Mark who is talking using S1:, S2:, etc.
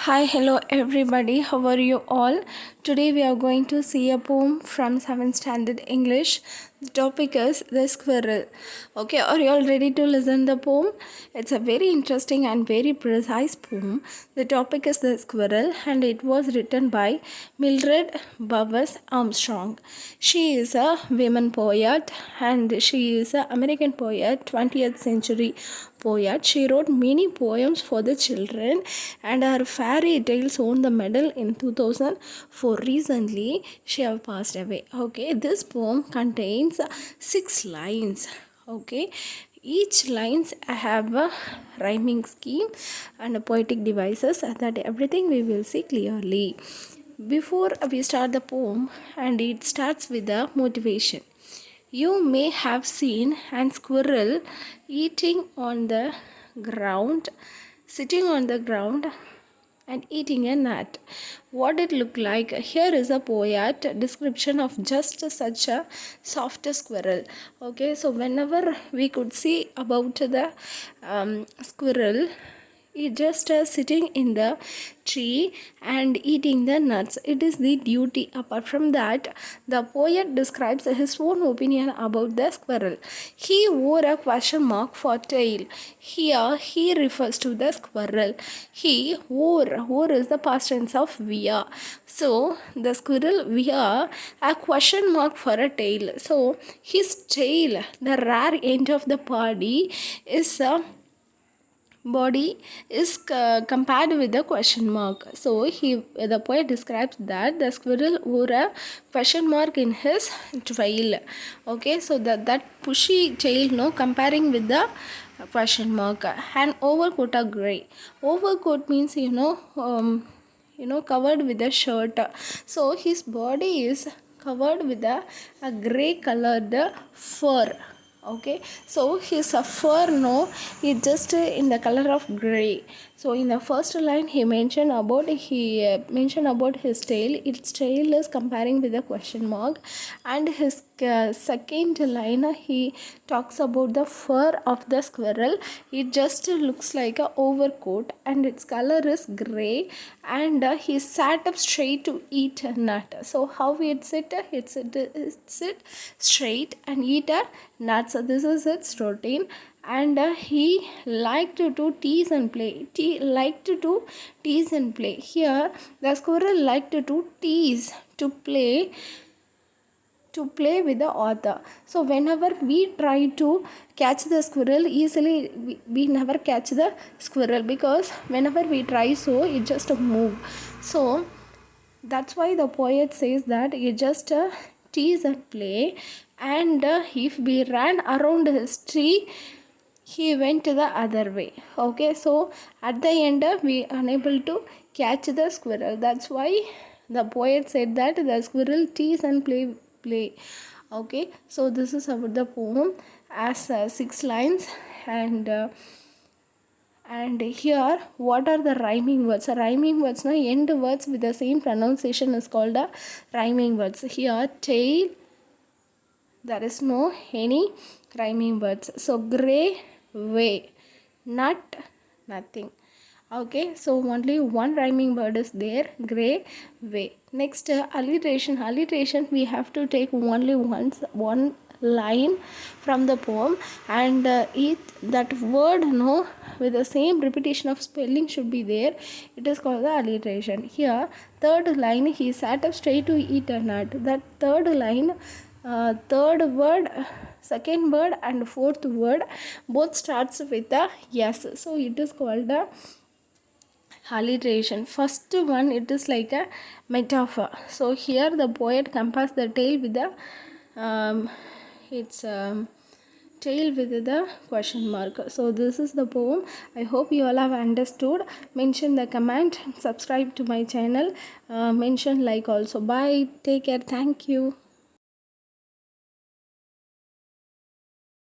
S1: Hi, hello everybody. How are you all? Today we are going to see a poem from 7th Standard English. The topic is the squirrel. Okay, are you all ready to listen the poem? It's a very interesting and very precise poem. The topic is the squirrel and it was written by Mildred Bowers Armstrong. She is a women poet and she is an American poet, 20th century poet. She wrote many poems for the children and her fairy tales won the medal in 2004. Recently she have passed away. Okay, this poem contains 6 lines. Okay, each lines have a rhyming scheme and a poetic devices that everything we will see clearly. Before we start the poem, and it starts with the motivation. You may have seen an squirrel eating on the ground, sitting on the ground and eating a nut. What it looked like? Here is a poet description of just such a soft squirrel. Okay, so whenever we could see about the squirrel, it just sitting in the tree and eating the nuts. It is the duty. Apart from that, the poet describes his own opinion about the squirrel. He wore a question mark for tail. Here he refers to the squirrel. He wore is the past tense of wear. So the squirrel wear a question mark for a tail. So his tail, the rear end of the body is compared with the question mark. So the poet describes that the squirrel wore a question mark in his tail. Okay, so that pushy tail comparing with the question mark. And overcoat are gray. Overcoat means covered with a shirt. So his body is covered with a gray colored fur. Okay, so his fur is just in the color of gray. So in the first line he mentioned about his tail. Its tail is comparing with the question mark, and his second line he talks about the fur of the squirrel. It just looks like a overcoat and its color is gray, and he sat up straight to eat a nut. So how it sit straight and eat a nut. So this is its routine, and he liked to tease and play. Tease and play. Here the squirrel liked to tease, to play with the author. So whenever we try to catch the squirrel easily, we never catch the squirrel, because whenever we try, so it just move. So that's why the poet says that it just tease and play, and if we ran around his tree, he went the other way. Okay, so at the end we unable to catch the squirrel. That's why the poet said that the squirrel tease and play. Okay, so this is about the poem as 6 lines, and here what are the rhyming words? Rhyming words end words with the same pronunciation is called a rhyming words. Here tail, there is no any rhyming words. So gray, way, nut, nothing. Okay, so only one rhyming word is there, gray, way. Next, alliteration. Alliteration, we have to take only one line from the poem, and that word with the same repetition of spelling should be there. It is called the alliteration. Here third line, he sat up straight to eat a nut. That third line, third word, second word and fourth word both starts with a yes. So it is called a alliteration. First one, it is like a metaphor. So here the poet compares the tail with the tail with the question mark. So this is the poem. I hope you all have understood. Mention the comment, subscribe to my channel, mention like also. Bye, take care, thank you.